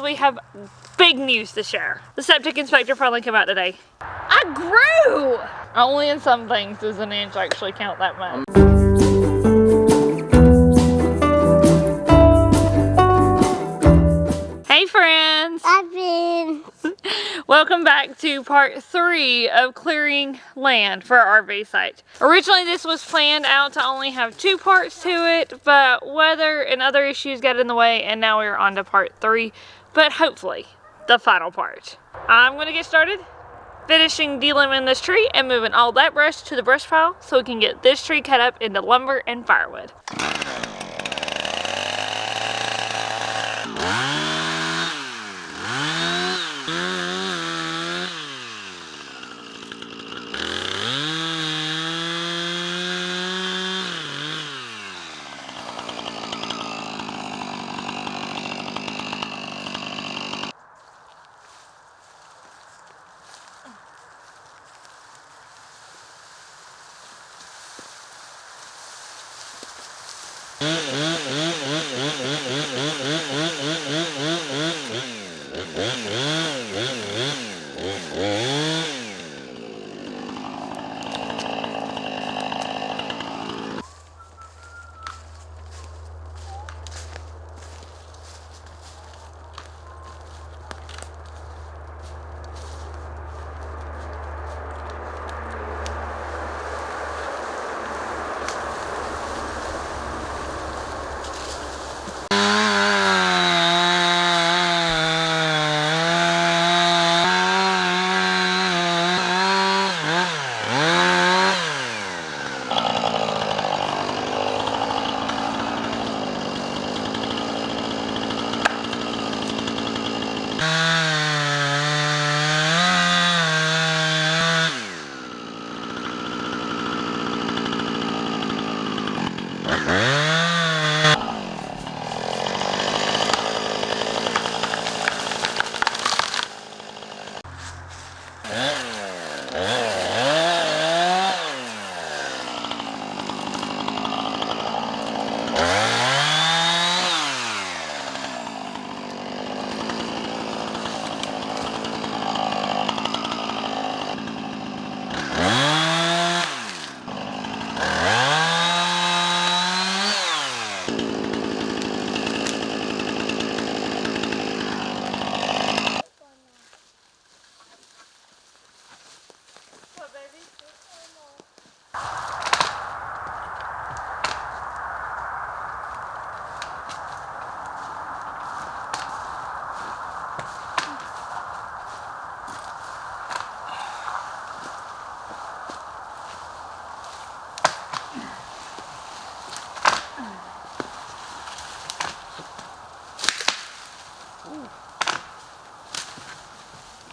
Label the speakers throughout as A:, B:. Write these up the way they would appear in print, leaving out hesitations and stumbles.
A: We have big news to share. The septic inspector finally came out today. I grew! Only in some things does an inch actually count that much. Hey friends!
B: Hi friends!
A: Welcome back to part 3 of clearing land for our RV site. Originally this was planned out to only have 2 parts to it, but weather and other issues got in the way and now we're on to part 3. But hopefully, the final part. I'm gonna get started finishing delimbing this tree and moving all that brush to the brush pile so we can get this tree cut up into lumber and firewood.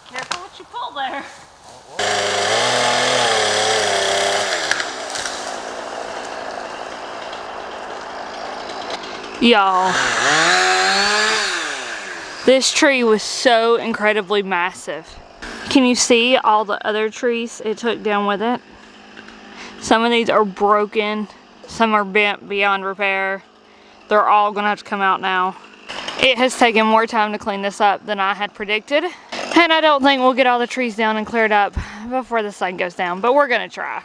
A: Careful what you pull there. Y'all, this tree was so incredibly massive. Can you see all the other trees it took down with it? Some of these are broken, some are bent beyond repair. They're all gonna have to come out now. It has taken more time to clean this up than I had predicted. And I don't think we'll get all the trees down and cleared up before the sun goes down, but we're gonna try.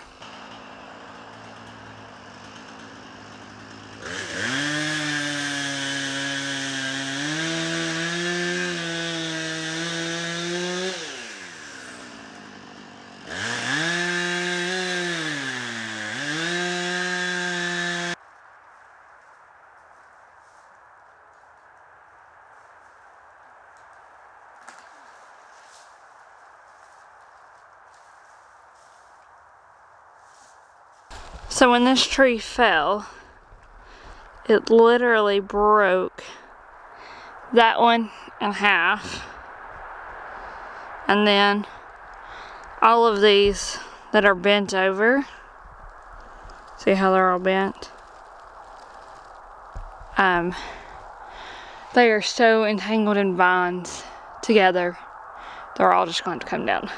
A: So when this tree fell, it literally broke that one in half. And then all of these that are bent over, see how they're all bent? They are so entangled in vines together, they're all just going to come down.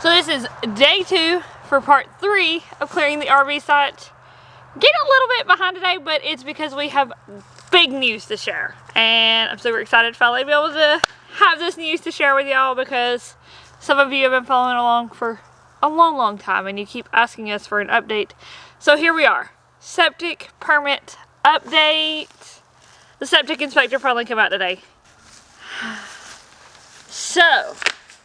A: So this is day 2 for part 3 of clearing the RV site. Getting a little bit behind today, but it's because we have big news to share. And I'm super excited to finally be able to have this news to share with y'all, because some of you have been following along for a long time and you keep asking us for an update. So here we are. Septic permit update. The septic inspector finally came out today. So.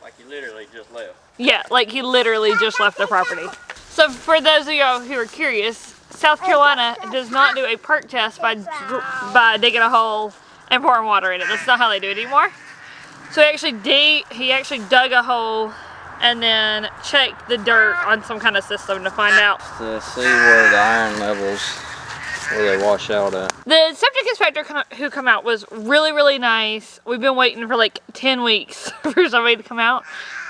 B: Like you literally just left.
A: Yeah, like he literally just left the property. So for those of y'all who are curious, South Carolina does not do a PERC test by digging a hole and pouring water in it. That's not how they do it anymore. So he actually dug a hole and then checked the dirt on some kind of system to find out.
B: To see where the iron levels, where they wash out at.
A: The septic inspector who come out was really nice. We've been waiting for like 10 weeks for somebody to come out.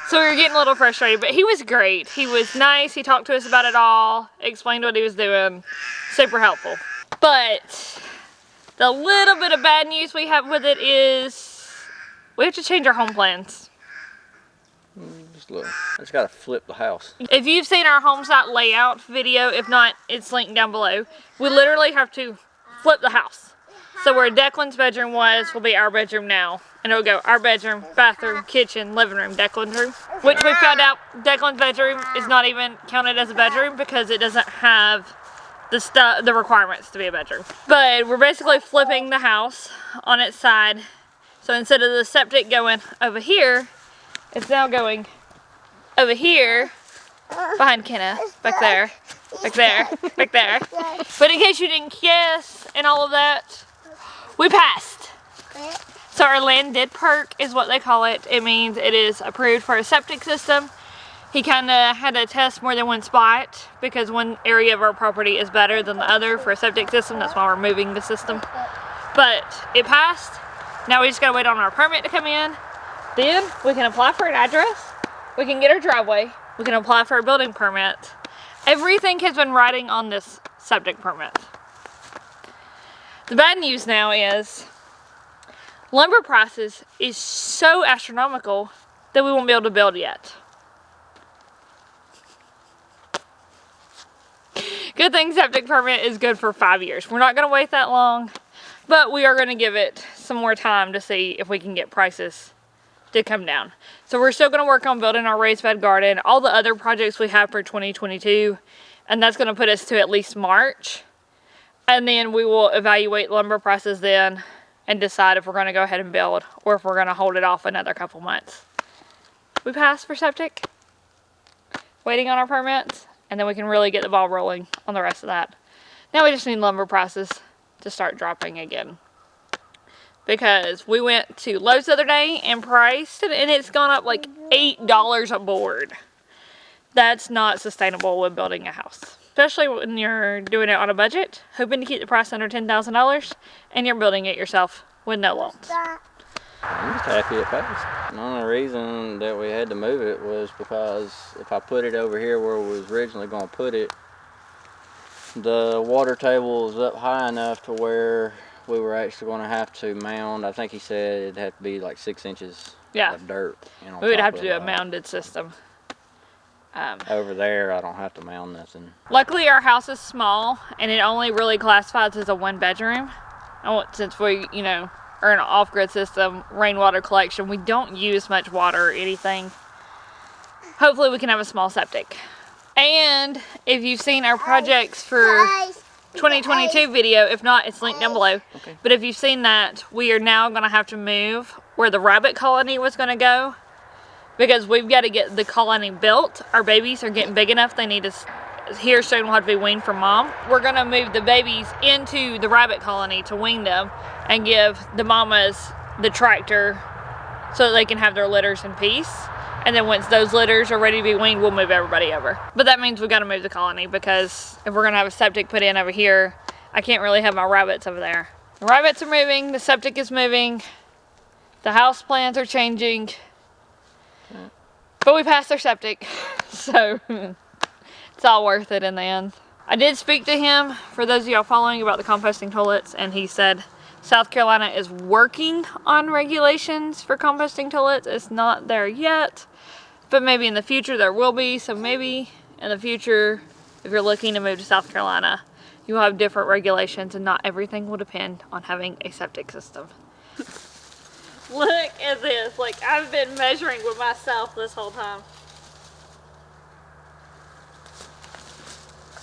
A: So we were getting a little frustrated, but he was great. He was nice. He talked to us about it all, explained what he was doing. Super helpful. But the little bit of bad news we have with it is we have to change our home plans.
B: Just look. I just gotta flip the house.
A: If you've seen our home site layout video, if not, it's linked down below. We literally have to flip the house. So where Declan's bedroom was will be our bedroom now. And it'll go our bedroom, bathroom, kitchen, living room, Declan's room. Which we found out Declan's bedroom is not even counted as a bedroom because it doesn't have the requirements to be a bedroom. But we're basically flipping the house on its side. So instead of the septic going over here, it's now going over here, behind Kenna, back there, back there, back there. But in case you didn't guess and all of that, we passed. So our land did PERC is what they call it. It means it is approved for a septic system. He kind of had to test more than one spot because one area of our property is better than the other for a septic system. That's why we're moving the system. But it passed. Now we just gotta wait on our permit to come in. Then we can apply for an address, we can get our driveway, we can apply for a building permit. Everything has been riding on this septic permit. The bad news now is lumber prices is so astronomical that we won't be able to build yet. Good thing septic permit is good for 5 years. We're not going to wait that long, but we are going to give it some more time to see if we can get prices to come down. So we're still going to work on building our raised bed garden, all the other projects we have for 2022, and that's going to put us to at least March. And then we will evaluate lumber prices then and decide if we're going to go ahead and build or if we're going to hold it off another couple months. We passed for septic, waiting on our permits, and then we can really get the ball rolling on the rest of that. Now we just need lumber prices to start dropping again. Because we went to Lowe's the other day and priced it, and it's gone up like $8 a board. That's not sustainable when building a house. Especially when you're doing it on a budget, hoping to keep the price under $10,000, and you're building it yourself with no loans.
B: I'm just happy it passed. The only reason that we had to move it was because if I put it over here where we was originally going to put it, the water table was up high enough to where we were actually going to have to mound. I think he said it'd have to be like 6 inches of dirt.
A: We would have to do a mounded system.
B: Over there, I don't have to mound nothing.
A: Luckily, our house is small, and it only really classifies as a 1-bedroom. Since we, are an off-grid system, rainwater collection, we don't use much water or anything. Hopefully, we can have a small septic. And if you've seen our projects for 2022 video, if not, it's linked down below. Okay. But if you've seen that, we are now going to have to move where the rabbit colony was going to go, because we've got to get the colony built. Our babies are getting big enough. They need to, here soon will have to be weaned from mom. We're going to move the babies into the rabbit colony to wean them and give the mamas the tractor so that they can have their litters in peace. And then once those litters are ready to be weaned, we'll move everybody over. But that means we've got to move the colony, because if we're going to have a septic put in over here, I can't really have my rabbits over there. The rabbits are moving, the septic is moving, the house plans are changing. But we passed our septic, so it's all worth it in the end. I did speak to him, for those of y'all following, about the composting toilets, and he said South Carolina is working on regulations for composting toilets. It's not there yet. but maybe in the future there will be. So maybe in the future, if you're looking to move to South Carolina, you'll have different regulations and not everything will depend on having a septic system. Look at this. Like, I've been measuring with myself this whole time.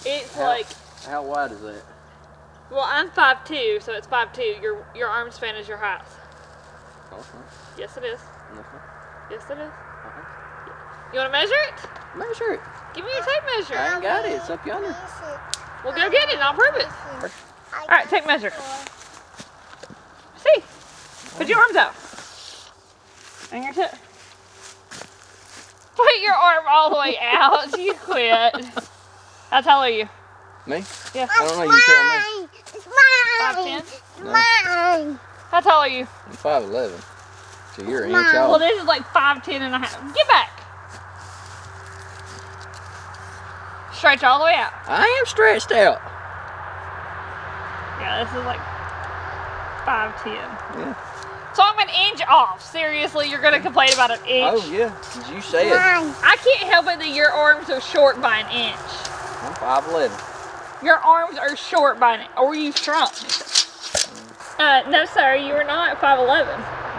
A: It's like...
B: How wide is that?
A: Well, I'm 5'2", so it's 5'2". Your arm span is your height.
B: Okay.
A: Yes, it is.
B: Okay.
A: Yes, it is.
B: Okay.
A: You want to measure it?
B: Measure it.
A: Give me your tape measure.
B: I ain't got it. It's up yonder.
A: Well, go get it and I'll prove it. All right, tape measure. See? Put your arms out. And your tip. Put your arm all the way out. You quit. How tall are you?
B: Me?
A: Yeah.
B: I don't know. You tell me.
C: It's mine.
A: 5'10"?
C: It's mine.
A: How tall are you?
B: I'm 5'11". So you're an
C: Mine.
B: inch
A: Well,
B: off.
A: this is like 5'10" and a half. Get back. Stretch all the way out.
B: I am stretched out.
A: Yeah, this is like 5'10".
B: Yeah.
A: So I'm an inch off. Seriously, you're gonna complain about an inch?
B: Oh yeah. As you said.
C: Mine.
A: I can't help it that your arms are short by an inch.
B: I'm 5'11".
A: Your arms are short by an inch. Or you shrunk. No, sir, you are not 5'11".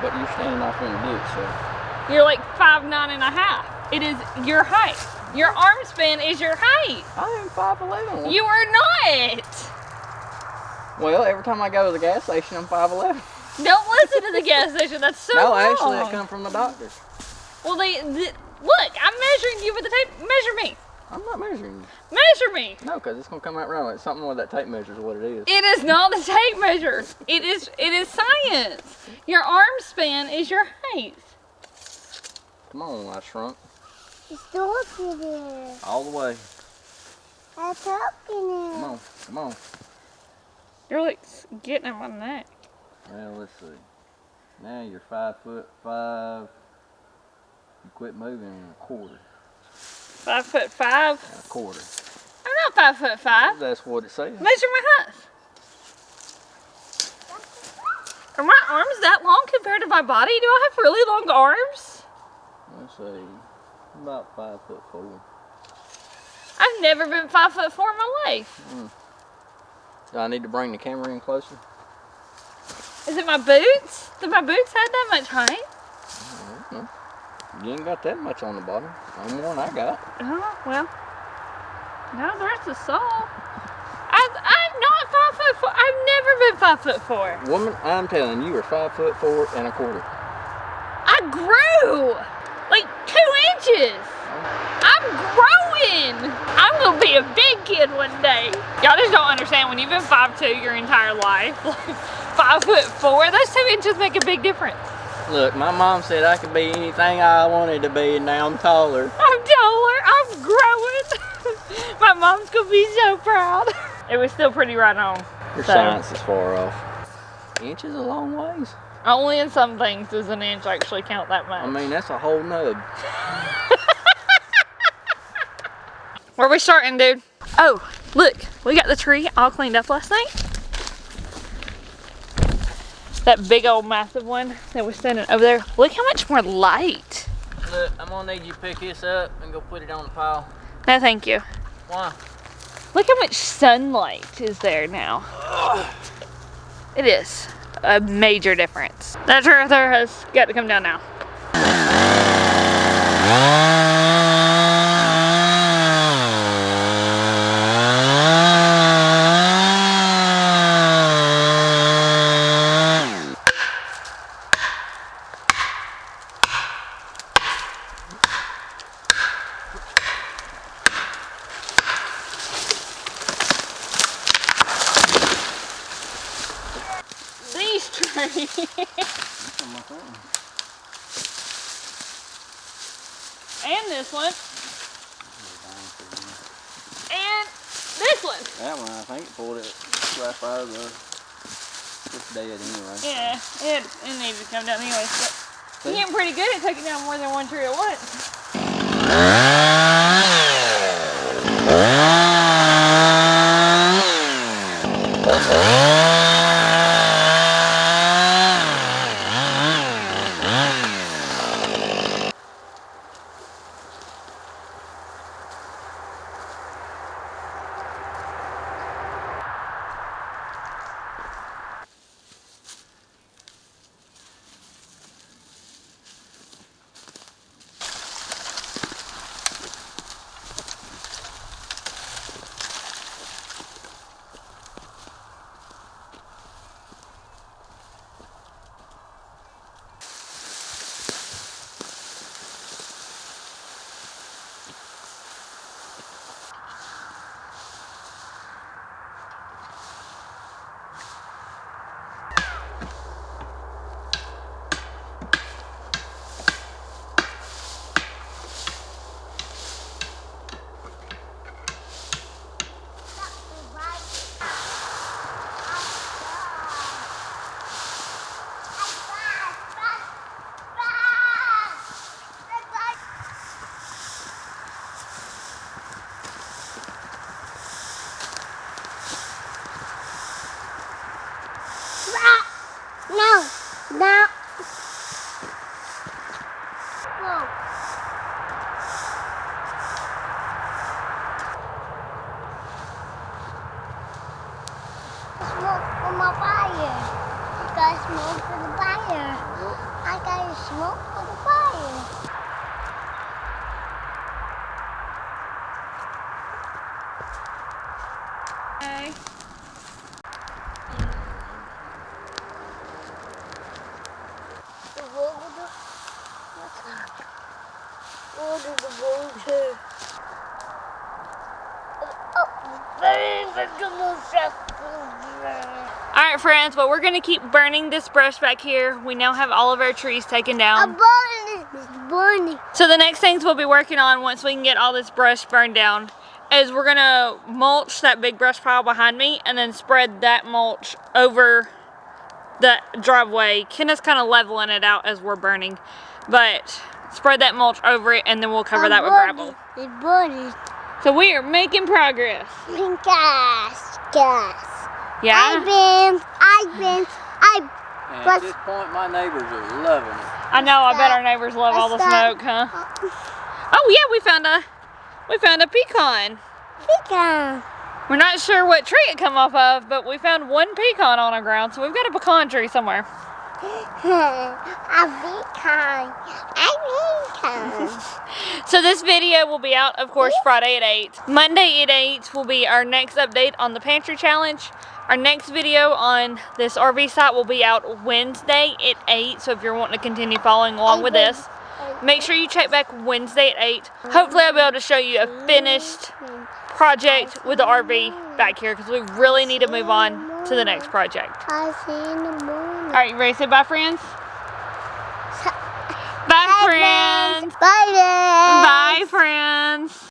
B: But you're standing off in the ditch, so.
A: You're like 5'9" and a half. It is your height. Your arm span is your height.
B: I am 5'11".
A: You are not.
B: Well, every time I go to the gas station, I'm 5'11".
A: Don't listen to the gas station. That's so
B: No,
A: wrong.
B: actually, that come from the doctor.
A: Well, look, I'm measuring you with the tape. Measure me.
B: I'm not measuring you.
A: Measure me.
B: No, because it's going to come out wrong. It's something with that tape measure is what it is.
A: It is not a tape measure. It is science. Your arm span is your height.
B: Come on, I shrunk.
C: It's talking there.
B: All the way.
C: I'm talking there.
B: Come on, come on.
A: You're like getting at my neck.
B: Well, let's see. Now you're 5'5". You quit moving in a quarter.
A: 5'5".
B: A quarter.
A: I'm not 5'5".
B: That's what it says.
A: Measure my height. Are my arms that long compared to my body? Do I have really long arms?
B: Let's see. About 5'4".
A: I've never been 5'4" in my life.
B: Do I need to bring the camera in closer?
A: Is it my boots? Do my boots have that much height?
B: No. You ain't got that much on the bottom. No more than I got.
A: Oh, well. No, the rest is sole. I'm not 5'4". I've never been 5'4".
B: Woman, I'm telling you, you're 5'4" and a quarter.
A: I grew like 2 inches. I'm growing. I'm gonna be a big kid one day. Y'all just don't understand when you've been 5'2" your entire life. Like 5'4", those 2 inches make a big difference.
B: Look, my mom said I could be anything I wanted to be, and now I'm taller.
A: I'm taller. I'm growing. My mom's gonna be so proud. It was still pretty right on.
B: Your
A: So,
B: science is far off. Inch is a long ways.
A: only in some things does an inch actually count that much.
B: I mean, that's a whole nub.
A: Where are we starting, dude? Oh, look, we got the tree all cleaned up last night. That big old massive one that was standing over there. Look how much more light.
B: Look, I'm gonna need you to pick this up and go put it on the pile.
A: No, thank you.
B: Why?
A: Look how much sunlight is there now. It is a major difference. That tractor has got to come down now. These trees. And this one. And this one.
B: That one, I think, pulled it right out of the. It's dead anyway.
A: Yeah, it needed to come down anyways, but you're getting pretty good at taking down more than one tree at once.
C: go to the bowl too.
A: Alright friends, well we're going to keep burning this brush back here. We now have all of our trees taken down.
C: Burning.
A: So the next things we'll be working on once we can get all this brush burned down is we're going to mulch that big brush pile behind me and then spread that mulch over the driveway. Kenna's kind of leveling it out as we're burning, but spread that mulch over it and then we'll cover that with gravel.
C: It's burning.
A: So we are making progress.
C: Gas.
A: Yeah?
B: And at this point, my neighbors are loving it.
A: I know, I bet our neighbors love all the smoke, huh? Oh yeah, we found a pecan.
C: Pecan.
A: We're not sure what tree it come off of, but we found one pecan on our ground, so we've got a pecan tree somewhere.
C: A pecan.
A: So this video will be out, of course, Friday at 8. Monday at 8 will be our next update on the pantry challenge. Our next video on this RV site will be out Wednesday at 8, so if you're wanting to continue following along with this, make sure you check back Wednesday at 8. Hopefully I'll be able to show you a finished project with the RV back here, because we really need to move on to the next project.
C: I'll see you in the morning.
A: Alright, you ready to say bye, friends? Bye, friends!
C: Bye, then.
A: Bye, friends!